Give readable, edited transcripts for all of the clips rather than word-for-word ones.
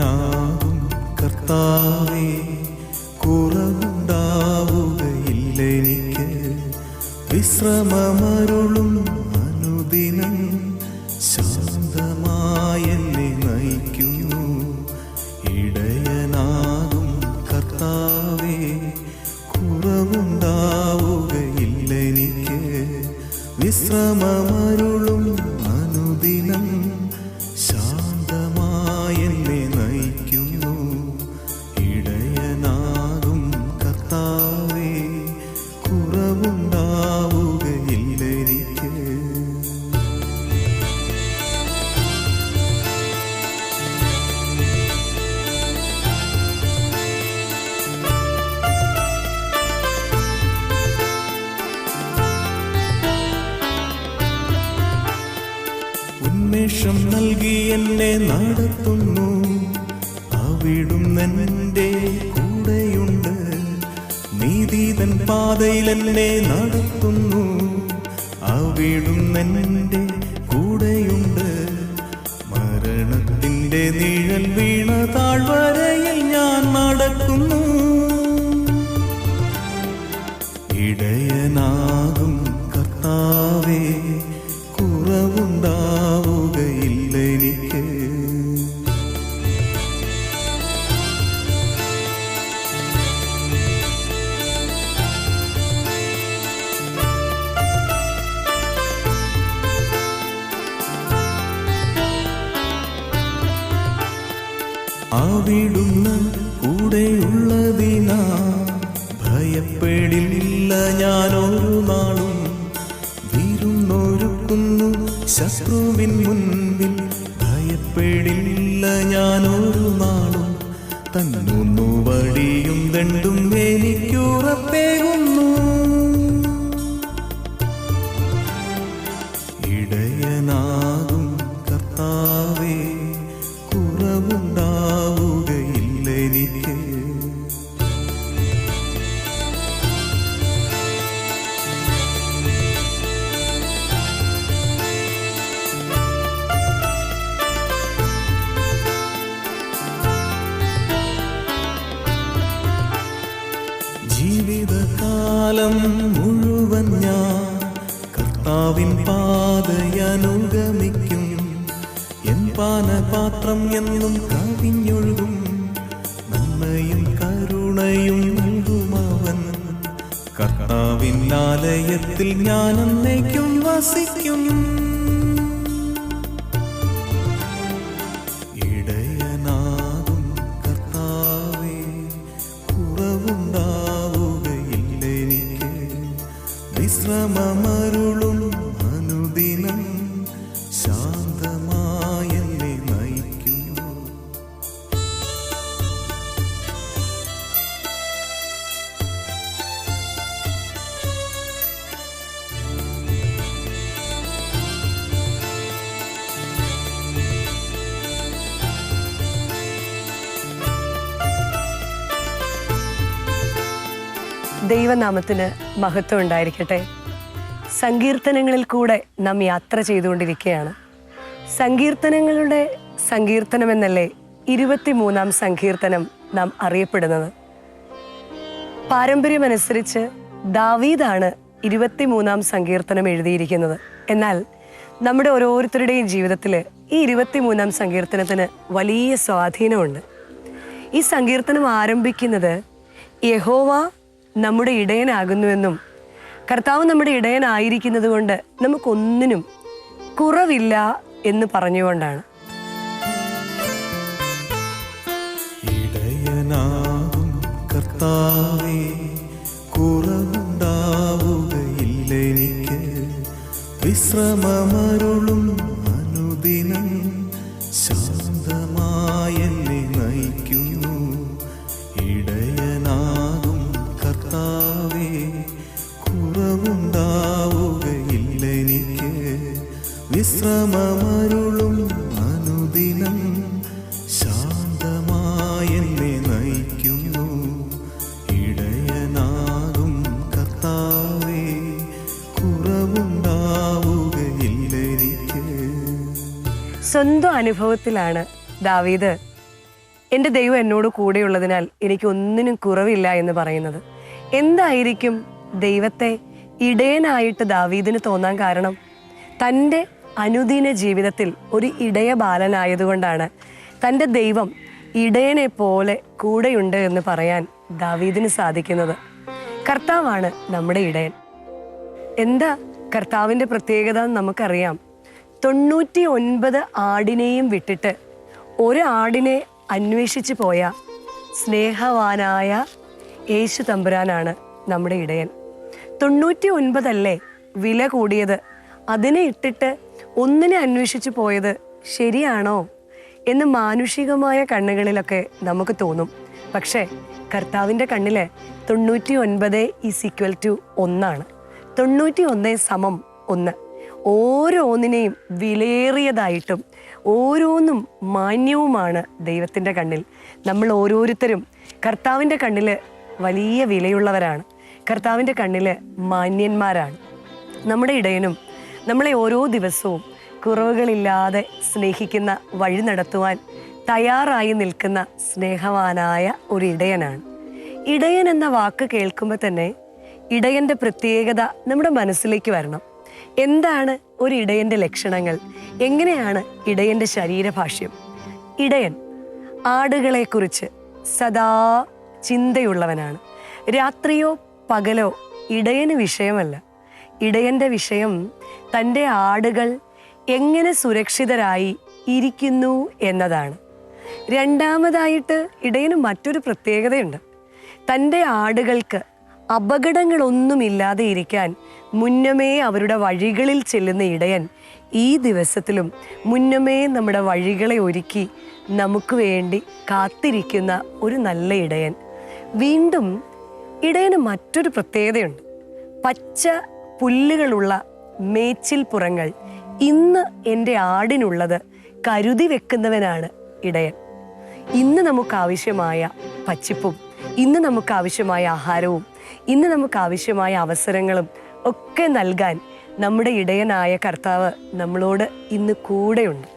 ഇടയനാകും കർത്താവേ, കുറവുണ്ടാവുകയില്ലെനിക്ക്. വിശ്രമമരുളും അനുദിനം ശാന്തമായെന്നെ നയിക്കുന്നു. ഇടയനാകും കർത്താവേ, കുറവുണ്ടാവുകയില്ലെനിക്ക്. വിശ്രമമരുളും അനുദിനം ശാന്തമായെന്നെ നയിക്കുന്നു. ഇടയനാകും കർത്താവേ, കുറവുണ്ടാവുകയില്ലെനിക്ക്. ഉന്മേഷം നൽകി എന്നെ നടത്തുന്നു. അവിടുന്നെന്റെ കൂടെയുണ്ട്. നീതിതൻ പാതയിൽ എന്നെ നടത്തുന്നു. അവിടുന്നെന്റെ കൂടെയുണ്ട്. മരണത്തിന്റെ നിഴൽ വീണ താഴ്വരയിൽ ഞാൻ നടക്കുന്നു. ഇടയനാകും കർത്താവേ, കുറവുണ്ടാവുകയില്ലെനിക്ക്. അവിടുന്ന് കൂടെയുള്ളതിനാ ഭയപ്പെടില്ല ഞാനൊരു നാളും. വിരുന്നൊരുക്കുന്നു ശത്രുവിൻ മുൻപിൽ. ഭയപ്പെടില്ല ഞാനൊരു നാളും. തന്നൊന്നു വടിയും ദണ്ടും എനിക്കുറപ്പേകുന്നു. ഇടയനാകും കർത്താവേ, കുറവുണ്ടാവുകയില്ലെനിക്ക്. ജീവിതകാലം മുഴുവൻ ഞാൻ കർത്താവിൻ പാതയനുഗമിക്കും. എൻ പാനപാത്രം എന്നും കവിഞ്ഞൊഴുകും. നന്മയും കരുണയും നൽകുമവൻ. കർത്താവിൻ ആലയത്തിൽ ഞാൻ എന്നേക്കും വസിക്കും. ഇടയനാകും കർത്താവേ, കുറവുണ്ടാവുകയില്ലെനിക്ക്. വിശ്രമമരുളും അനുദിനം ശാന്തമായെന്നെ നയിക്കുന്നു. ദൈവനാമത്തിന് മഹത്വം ഉണ്ടായിരിക്കട്ടെ. സങ്കീർത്തനങ്ങളിൽ കൂടെ നാം യാത്ര ചെയ്തുകൊണ്ടിരിക്കുകയാണ്. സങ്കീർത്തനങ്ങളുടെ സങ്കീർത്തനമെന്നല്ലേ 23-ാം സങ്കീർത്തനം നാം അറിയപ്പെടുന്നത്. പാരമ്പര്യമനുസരിച്ച് ദാവീദാണ് 23-ാം സങ്കീർത്തനം എഴുതിയിരിക്കുന്നത്. എന്നാൽ നമ്മുടെ ഓരോരുത്തരുടെയും ജീവിതത്തിൽ ഈ 23-ാം സങ്കീർത്തനത്തിന് വലിയ സ്വാധീനമുണ്ട്. ഈ സങ്കീർത്തനം ആരംഭിക്കുന്നത് യഹോവ നമ്മുടെ ഇടയനാകുന്നുവെന്നും കർത്താവ് നമ്മുടെ ഇടയനായിരിക്കുന്നത് കൊണ്ട് നമുക്കൊന്നിനും കുറവില്ല എന്ന് പറഞ്ഞുകൊണ്ടാണ്. ഇടയനാകും കർത്താവേ, കുറവുണ്ടാവുകയില്ലെനിക്ക്. വിശ്രമമരുളും അനുദിനം ശാന്തമായെന്നെ നയിക്കുന്നു. ഇടയനാകും കർത്താവേ, കുറവുണ്ടാവുകയില്ലെനിക്ക്. വിശ്രമമരുളും അനുദിനം ശാന്തമായെന്നെ നയിക്കുന്നു. ഇടയനാകും കർത്താവേ, കുറവുണ്ടാവുകയില്ലെനിക്ക്. സ്വന്തം അനുഭവത്തിലാണ് ദാവീദ് എൻ്റെ ദൈവം എന്നോട് കൂടെയുള്ളതിനാൽ എനിക്ക് ഒന്നിനും കുറവില്ല എന്ന് പറയുന്നത്? എന്തായിരിക്കും ദൈവത്തെ ഇടയനായിട്ട് ദാവീദിന് തോന്നാൻ കാരണം? തൻ്റെ അനുദിന ജീവിതത്തിൽ ഒരു ഇടയ ബാലനായതുകൊണ്ടാണ് തൻ്റെ ദൈവം ഇടയനെ പോലെ കൂടെയുണ്ട് എന്ന് പറയാൻ ദാവീദിന് സാധിക്കുന്നത്. കർത്താവാണ് നമ്മുടെ ഇടയൻ. എന്താ കർത്താവിൻ്റെ പ്രത്യേകത നമുക്കറിയാം. 99 ആടിനെയും വിട്ടിട്ട് ഒരു ആടിനെ അന്വേഷിച്ചു പോയ സ്നേഹവാനായ യേശു തമ്പുരാനാണ് നമ്മുടെ ഇടയൻ. 99 അല്ലേ വില കൂടിയത്? അതിനെ ഇട്ടിട്ട് ഒന്നിനെ അന്വേഷിച്ചു പോയത് ശരിയാണോ എന്ന് മാനുഷികമായ കണ്ണുകളിലൊക്കെ നമുക്ക് തോന്നും. പക്ഷേ കർത്താവിൻ്റെ കണ്ണില് 99 = 1. 99 = 1. ഓരോന്നിനെയും വിലയേറിയതായിട്ടും ഓരോന്നും മാന്യവുമാണ് ദൈവത്തിൻ്റെ കണ്ണിൽ. നമ്മൾ ഓരോരുത്തരും കർത്താവിൻ്റെ കണ്ണിൽ വലിയ വിലയുള്ളവരാണ്. കർത്താവിൻ്റെ കണ്ണിൽ മാന്യന്മാരാണ്. നമ്മുടെ ഇടയനും നമ്മളെ ഓരോ ദിവസവും കുറവുകളില്ലാതെ സ്നേഹിക്കുന്ന, വഴി നടത്തുവാൻ തയ്യാറായി നിൽക്കുന്ന സ്നേഹവാനായ ഒരു ഇടയനാണ്. ഇടയൻ എന്ന വാക്ക് കേൾക്കുമ്പോൾ തന്നെ ഇടയൻ്റെ പ്രത്യേകത നമ്മുടെ മനസ്സിലേക്ക് വരണം. എന്താണ് ഒരു ഇടയൻ്റെ ലക്ഷണങ്ങൾ? എങ്ങനെയാണ് ഇടയൻ്റെ ശരീരഭാഷ്യം? ഇടയൻ ആടുകളെക്കുറിച്ച് സദാ ചിന്തയുള്ളവനാണ്. രാത്രിയോ പകലോ ഇടയന് വിഷയമല്ല. ഇടയൻ്റെ വിഷയം തൻ്റെ ആടുകൾ എങ്ങനെ സുരക്ഷിതരായി ഇരിക്കുന്നു എന്നതാണ്. രണ്ടാമതായിട്ട് ഇടയന് മറ്റൊരു പ്രത്യേകതയുണ്ട്. തൻ്റെ ആടുകൾക്ക് അപകടങ്ങളൊന്നുമില്ലാതെ ഇരിക്കാൻ മുന്നമേ അവരുടെ വഴികളിൽ ചെല്ലുന്ന ഇടയൻ ഈ ദിവസത്തിലും മുന്നമേ നമ്മുടെ വഴികളെ ഒരുക്കി നമുക്ക് വേണ്ടി കാത്തിരിക്കുന്ന ഒരു നല്ല ഇടയൻ. വീണ്ടും ഇടയന് മറ്റൊരു പ്രത്യേകതയുണ്ട്. പച്ച പുല്ലുകളുള്ള മേച്ചിൽ പുറങ്ങൾ ഇന്ന് എൻ്റെ ആടിനുള്ളത് കരുതി വെക്കുന്നവനാണ് ഇടയൻ. ഇന്ന് നമുക്ക് ആവശ്യമായ പച്ചിപ്പും ഇന്ന് നമുക്ക് ആവശ്യമായ ആഹാരവും ഇന്ന് നമുക്ക് ആവശ്യമായ അവസരങ്ങളും ഒക്കെ നൽകാൻ നമ്മുടെ ഇടയനായ കർത്താവ് നമ്മളോട് ഇന്ന് കൂടെയുണ്ട്.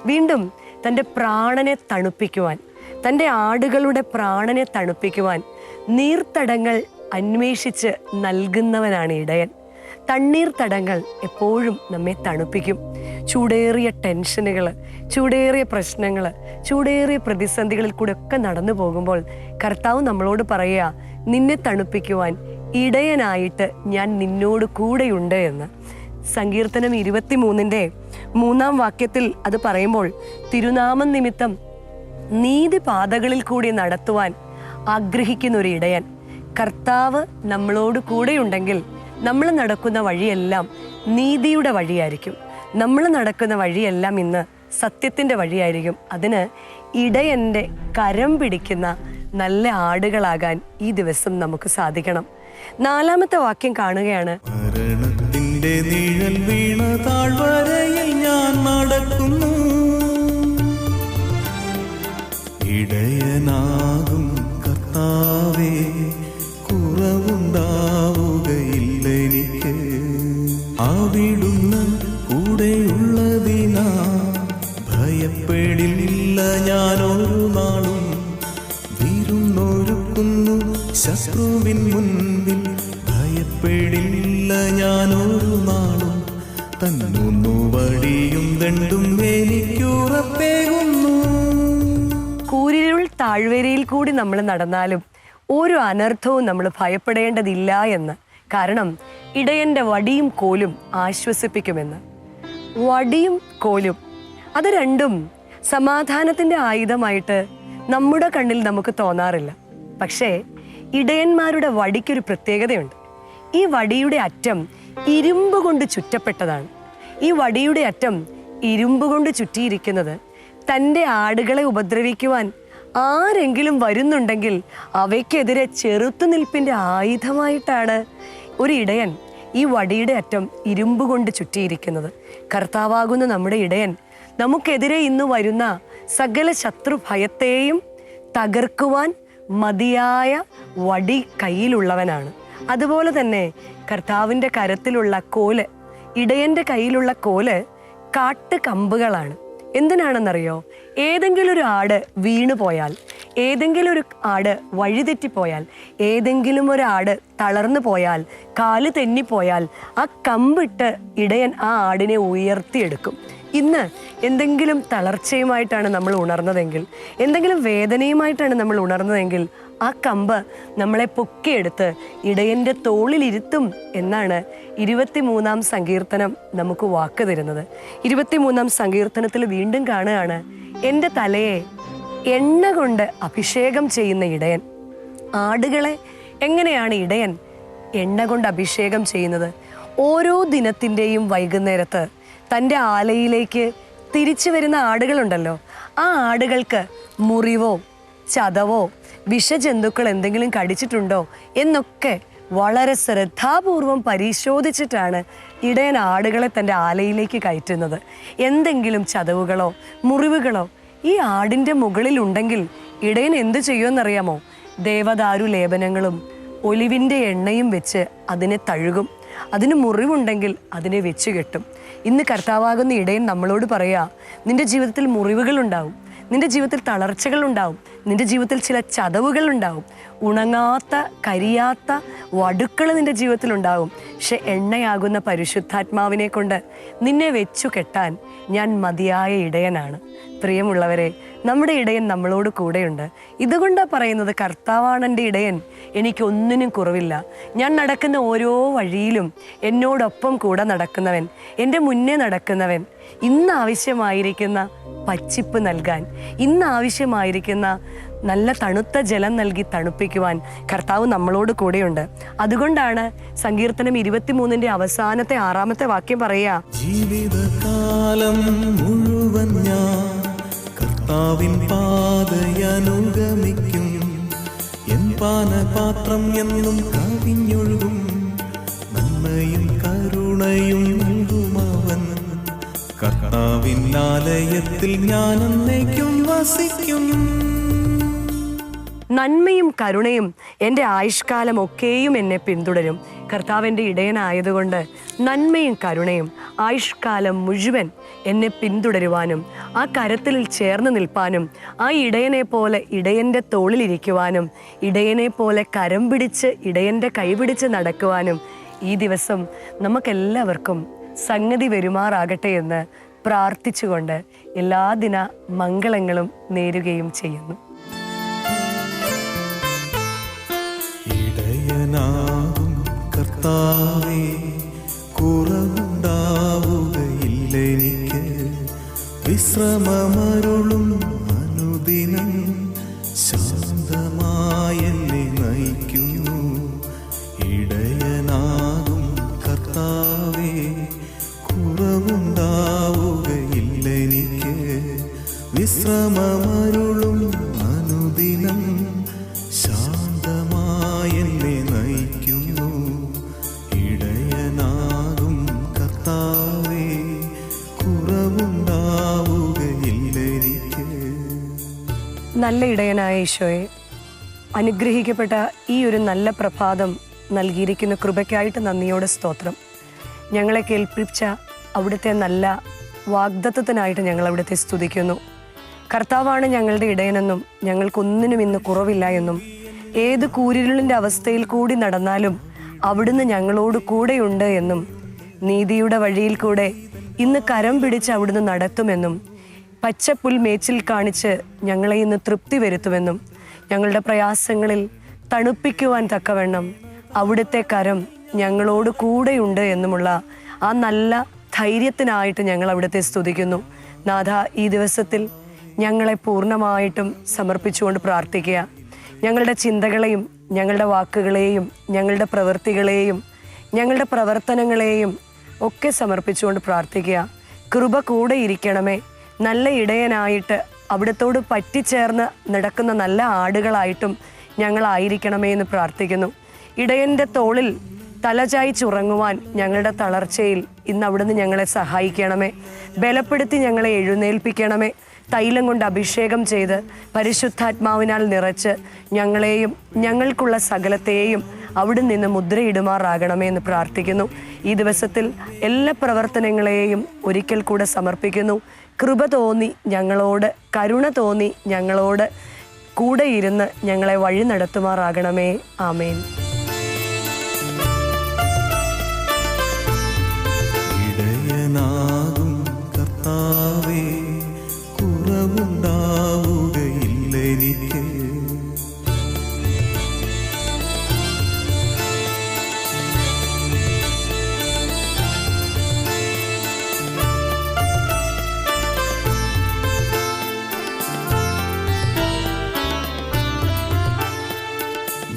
വീണ്ടും തൻ്റെ പ്രാണനെ തണുപ്പിക്കുവാൻ, തൻ്റെ ആടുകളുടെ പ്രാണനെ തണുപ്പിക്കുവാൻ നീർത്തടങ്ങൾ അന്വേഷിച്ച് നൽകുന്നവനാണ് ഇടയൻ. തണ്ണീർത്തടങ്ങൾ എപ്പോഴും നമ്മെ തണുപ്പിക്കും. ചൂടേറിയ ടെൻഷനുകൾ, ചൂടേറിയ പ്രശ്നങ്ങൾ, ചൂടേറിയ പ്രതിസന്ധികളിൽ കൂടെ ഒക്കെ നടന്നു പോകുമ്പോൾ കർത്താവ് നമ്മളോട് പറയുക, നിന്നെ തണുപ്പിക്കുവാൻ ഇടയനായിട്ട് ഞാൻ നിന്നോട് കൂടെയുണ്ട് എന്ന്. സങ്കീർത്തനം 23-3 അത് പറയുമ്പോൾ, തിരുനാമം നിമിത്തം നീതി പാതകളിൽ കൂടി നടത്തുവാൻ ആഗ്രഹിക്കുന്ന ഒരു ഇടയൻ. കർത്താവ് നമ്മളോട് കൂടെയുണ്ടെങ്കിൽ നമ്മൾ നടക്കുന്ന വഴിയെല്ലാം നീതിയുടെ വഴിയായിരിക്കും. നമ്മൾ നടക്കുന്ന വഴിയെല്ലാം ഇന്ന് സത്യത്തിൻ്റെ വഴിയായിരിക്കും. അതിന് ഇടയൻ്റെ കരം പിടിക്കുന്ന നല്ല ആടുകളാകാൻ ഈ ദിവസം നമുക്ക് സാധിക്കണം. 4-ാമത്തെ വാക്യം കാണുകയാണ്. മരണത്തിന്റെ നിഴൽ വീണ താഴ്വരയിൽ ഞാൻ നടക്കുന്നു, ഇടയനാകും കർത്താവേ കുറവുണ്ടാവുകയില്ല എനിക്ക്. അവിടുന്ന് കൂടെയുള്ളതിനാ ഭയപ്പെടില്ല ഞാനൊരു നാളും. വിരുന്നൊരുക്കുന്നു ശത്രുവിൻ മുൻപിൽ, ഭയപ്പെടില്ല ഞാനൊരു നാളും. തന്നു വടിയും ദണ്ടും എനിക്കുറപ്പേകുന്നു. കൂരിരുൾ താഴ്വരയിൽ കൂടി നമ്മൾ നടന്നാലും ഒരു അനർത്ഥവും നമ്മൾ ഭയപ്പെടേണ്ടതില്ല എന്ന്. കാരണം ഇടയൻ്റെ വടിയും കോലും ആശ്വസിപ്പിക്കുമെന്ന്. വടിയും കോലും അത് രണ്ടും സമാധാനത്തിൻ്റെ ആയുധമായിട്ട് നമ്മുടെ കണ്ണിൽ നമുക്ക് തോന്നാറില്ല. പക്ഷേ ഇടയന്മാരുടെ വടിക്കൊരു പ്രത്യേകതയുണ്ട്. ഈ വടിയുടെ അറ്റം ഇരുമ്പ് കൊണ്ട് ചുറ്റപ്പെട്ടതാണ്. ഈ വടിയുടെ അറ്റം ഇരുമ്പ് കൊണ്ട് ചുറ്റിയിരിക്കുന്നത് തൻ്റെ ആടുകളെ ഉപദ്രവിക്കുവാൻ ആരെങ്കിലും വരുന്നുണ്ടെങ്കിൽ അവയ്ക്കെതിരെ ചെറുത്തുനിൽപ്പിൻ്റെ ആയുധമായിട്ടാണ് ഒരു ഇടയൻ ഈ വടിയുടെ അറ്റം ഇരുമ്പ് കൊണ്ട് ചുറ്റിയിരിക്കുന്നത്. കർത്താവാകുന്ന നമ്മുടെ ഇടയൻ നമുക്കെതിരെ ഇന്ന് വരുന്ന സകല ശത്രു ഭയത്തെയും തകർക്കുവാൻ മതിയായ വടി കയ്യിലുള്ളവനാണ്. അതുപോലെ തന്നെ കർത്താവിൻ്റെ കരത്തിലുള്ള കോല്, ഇടയൻ്റെ കയ്യിലുള്ള കോല് കാട്ടുകമ്പുകളാണ്. എന്തിനാണെന്നറിയോ? ഏതെങ്കിലും ഒരു ആട് വീണു പോയാൽ, ഏതെങ്കിലും ഒരു ആട് വഴിതെറ്റിപ്പോയാൽ, ഏതെങ്കിലും ഒരു ആട് തളർന്നു പോയാൽ, കാല് തെന്നിപ്പോയാൽ ആ കമ്പിട്ട് ഇടയൻ ആ ആടിനെ ഉയർത്തിയെടുക്കും. ഇന്ന് എന്തെങ്കിലും തളർച്ചയുമായിട്ടാണ് നമ്മൾ ഉണർന്നതെങ്കിൽ, എന്തെങ്കിലും വേദനയുമായിട്ടാണ് നമ്മൾ ഉണർന്നതെങ്കിൽ, ആ കമ്പ് നമ്മളെ പൊക്കിയെടുത്ത് ഇടയൻ്റെ തോളിലിരുത്തും എന്നാണ് 23-ാം സങ്കീർത്തനം നമുക്ക് വാക്ക് തരുന്നത്. 23-ാം സങ്കീർത്തനത്തിൽ വീണ്ടും കാണുകയാണ്, എൻ്റെ തലയെ എണ്ണ കൊണ്ട് അഭിഷേകം ചെയ്യുന്ന ഇടയൻ. ആടുകളെ എങ്ങനെയാണ് ഇടയൻ എണ്ണ കൊണ്ട് അഭിഷേകം ചെയ്യുന്നത്? ഓരോ ദിനത്തിൻ്റെയും വൈകുന്നേരത്ത് തൻ്റെ ആലയിലേക്ക് തിരിച്ചു വരുന്ന ആടുകളുണ്ടല്ലോ, ആ ആടുകൾക്ക് മുറിവോ ചതവോ വിഷജന്തുക്കൾ എന്തെങ്കിലും കടിച്ചിട്ടുണ്ടോ എന്നൊക്കെ വളരെ ശ്രദ്ധാപൂർവം പരിശോധിച്ചിട്ടാണ് ഇടയൻ ആടുകളെ തൻ്റെ ആലയിലേക്ക് കയറ്റുന്നത്. എന്തെങ്കിലും ചതവുകളോ മുറിവുകളോ ഈ ആടിൻ്റെ മുകളിലുണ്ടെങ്കിൽ ഇടയൻ എന്തു ചെയ്യുമെന്നറിയാമോ? ദേവദാരു ലേപനങ്ങളും ഒലിവിൻ്റെ എണ്ണയും വെച്ച് അതിനെ തഴുകും. അതിന് മുറിവുണ്ടെങ്കിൽ അതിനെ വെച്ച് കെട്ടും. ഇന്ന് കർത്താവാകുന്ന ഇടയൻ നമ്മളോട് പറയാ, നിന്റെ ജീവിതത്തിൽ മുറിവുകളുണ്ടാവും, നിന്റെ ജീവിതത്തിൽ തളർച്ചകളുണ്ടാവും, നിന്റെ ജീവിതത്തിൽ ചില ചതവുകളുണ്ടാവും, ഉണങ്ങാത്ത കരിയാത്ത വടുക്കൾ നിന്റെ ജീവിതത്തിലുണ്ടാവും. പക്ഷെ എണ്ണയാകുന്ന പരിശുദ്ധാത്മാവിനെ കൊണ്ട് നിന്നെ വെച്ചു കെട്ടാൻ ഞാൻ മതിയായ ഇടയനാണ്. പ്രിയമുള്ളവരെ, നമ്മുടെ ഇടയൻ നമ്മളോട് കൂടെയുണ്ട്. ഇതുകൊണ്ടാണ് പറയുന്നത്, കർത്താവാണ് എൻ്റെ ഇടയൻ, എനിക്കൊന്നിനും കുറവില്ല. ഞാൻ നടക്കുന്ന ഓരോ വഴിയിലും എന്നോടൊപ്പം കൂടെ നടക്കുന്നവൻ, എൻ്റെ മുന്നേ നടക്കുന്നവൻ, ഇന്ന് ആവശ്യമായിരിക്കുന്ന പച്ചിപ്പ് നൽകാൻ, ഇന്ന് ആവശ്യമായിരിക്കുന്ന നല്ല തണുത്ത ജലം നൽകി തണുപ്പിക്കുവാൻ കർത്താവ് നമ്മളോട് കൂടെയുണ്ട്. അതുകൊണ്ടാണ് സങ്കീർത്തനം 23-ന്റെ അവസാനത്തെ 6-ാമത്തെ വാക്യം പറയുക, ജീവിതകാലം മുഴുവൻ ഞാൻ കർത്താവിൻ പാതയനുഗമിക്കും, എൻ പാനപാത്രം എന്നും കവിഞ്ഞൊഴുകും, നന്മയും കരുണയും നൽകുമവൻ, കർത്താവിൻ ആലയത്തിൽ ഞാൻ എന്നേക്കും വസിക്കും. നന്മയും കരുണയും എൻ്റെ ആയുഷ്കാലം ഒക്കെയും എന്നെ പിന്തുടരും. കർത്താവിൻ്റെ ഇടയനായതുകൊണ്ട് നന്മയും കരുണയും ആയുഷ്കാലം മുഴുവൻ എന്നെ പിന്തുടരുവാനും ആ കരത്തിൽ ചേർന്ന് നിൽപ്പാനും ആ ഇടയനെ പോലെ ഇടയൻ്റെ തോളിലിരിക്കുവാനും ഇടയനെ പോലെ കരം പിടിച്ച് ഇടയൻ്റെ കൈപിടിച്ച് നടക്കുവാനും ഈ ദിവസം നമുക്കെല്ലാവർക്കും സംഗതി വരുമാറാകട്ടെ എന്ന് പ്രാർത്ഥിച്ചുകൊണ്ട് എല്ലാ ദിന മംഗളങ്ങളും നേരുകയും ചെയ്യുന്നു. ഇടയനാകും കർത്താവേ, കുറവുണ്ടാവുകയില്ലെനിക്ക്, വിശ്രമമരുളും അനുദിനം ശാന്തമായെന്നെ നയിക്കുന്നു. ഇടയനാകും കർത്താവേ, കുറവുണ്ടാവുകയില്ലെനിക്ക്, വിശ്രമമരുളും അനുദിനം ശാന്തമായെന്നെ നയിക്കുന്നു. ഇടയനാകും കർത്താവേ, കുറവുണ്ടാവുകയില്ലെനിക്ക്. നല്ല ഇടയനായ ഈശോയെ, അനുഗ്രഹിക്കപ്പെട്ട ഈ ഒരു നല്ല പ്രഭാതം നൽകിയിരിക്കുന്ന കൃപയ്ക്കായിട്ട് നന്ദിയോടെ സ്തോത്രം. ഞങ്ങളെ കേൾപ്പിച്ച അവിടുത്തെ നല്ല വാഗ്ദത്തത്തിനായിട്ട് ഞങ്ങൾ അവിടുത്തെ സ്തുതിക്കുന്നു. കർത്താവാണ് ഞങ്ങളുടെ ഇടയനെന്നും ഞങ്ങൾക്കൊന്നിനും ഇന്ന് കുറവില്ല എന്നും ഏത് കൂരിരുളിൻ്റെ അവസ്ഥയിൽ കൂടി നടന്നാലും അവിടുന്ന് ഞങ്ങളോട് കൂടെയുണ്ട് എന്നും നീതിയുടെ വഴിയിൽ കൂടെ ഇന്ന് കരം പിടിച്ച് അവിടുന്ന് നടത്തുമെന്നും പച്ചപ്പുൽ മേച്ചിൽ കാണിച്ച് ഞങ്ങളെ ഇന്ന് തൃപ്തി വരുത്തുമെന്നും ഞങ്ങളുടെ പ്രയാസങ്ങളിൽ തണുപ്പിക്കുവാൻ തക്കവണ്ണം അവിടുത്തെ കരം ഞങ്ങളോട് കൂടെയുണ്ട് എന്നുമുള്ള ആ നല്ല ധൈര്യത്തിനായിട്ട് ഞങ്ങൾ അവിടുത്തെ സ്തുതിക്കുന്നു. നാഥ, ഈ ദിവസത്തിൽ ഞങ്ങളെ പൂർണ്ണമായിട്ടും സമർപ്പിച്ചുകൊണ്ട് പ്രാർത്ഥിക്കുക. ഞങ്ങളുടെ ചിന്തകളെയും ഞങ്ങളുടെ വാക്കുകളെയും ഞങ്ങളുടെ പ്രവൃത്തികളെയും ഞങ്ങളുടെ പ്രവർത്തനങ്ങളെയും ഒക്കെ സമർപ്പിച്ചുകൊണ്ട് പ്രാർത്ഥിക്കുക. കൃപ കൂടെ ഇരിക്കണമേ. നല്ല ഇടയനായിട്ട് അവിടത്തോട് പറ്റിച്ചേർന്ന് നടക്കുന്ന നല്ല ആടുകളായിട്ടും ഞങ്ങളായിരിക്കണമേ എന്ന് പ്രാർത്ഥിക്കുന്നു. ഇടയൻ്റെ തോളിൽ തലചായ്ച്ചുറങ്ങുവാൻ ഞങ്ങളുടെ തളർച്ചയിൽ ഇന്ന് അവിടുന്ന് ഞങ്ങളെ സഹായിക്കണമേ. ബലപ്പെടുത്തി ഞങ്ങളെ എഴുന്നേൽപ്പിക്കണമേ. തൈലം കൊണ്ട് അഭിഷേകം ചെയ്ത് പരിശുദ്ധാത്മാവിനാൽ നിറച്ച് ഞങ്ങളെയും ഞങ്ങൾക്കുള്ള സകലത്തെയും അവിടെ നിന്ന് മുദ്രയിടുമാറാകണമേ എന്ന് പ്രാർത്ഥിക്കുന്നു. ഈ ദിവസത്തിൽ എല്ലാ പ്രവർത്തനങ്ങളെയും ഒരിക്കൽ കൂടെ സമർപ്പിക്കുന്നു. കൃപ തോന്നി ഞങ്ങളോട്, കരുണ തോന്നി ഞങ്ങളോട് കൂടെ ഇരുന്ന് ഞങ്ങളെ വഴി നടത്തുമാറാകണമേ. ആമേൻ. ഇടയനാകും കർത്താവേ, കുറവുണ്ടാവുകയില്ലെനിക്ക്.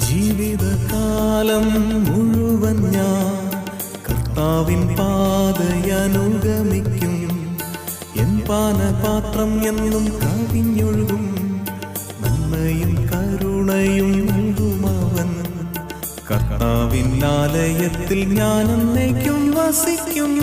ജീവിതകാലം മുഴുവൻ ഞാൻ കർത്താവിൻ പാതയനുഗമിക്കും. എൻ പാനപാത്രം എന്നും കവിഞ്ഞൊഴുകും. നന്മയും കരുണയും നൽകുമവൻ. കർത്താവിൻ ആലയത്തിൽ ഞാൻ എന്നേക്കും വസിക്കും.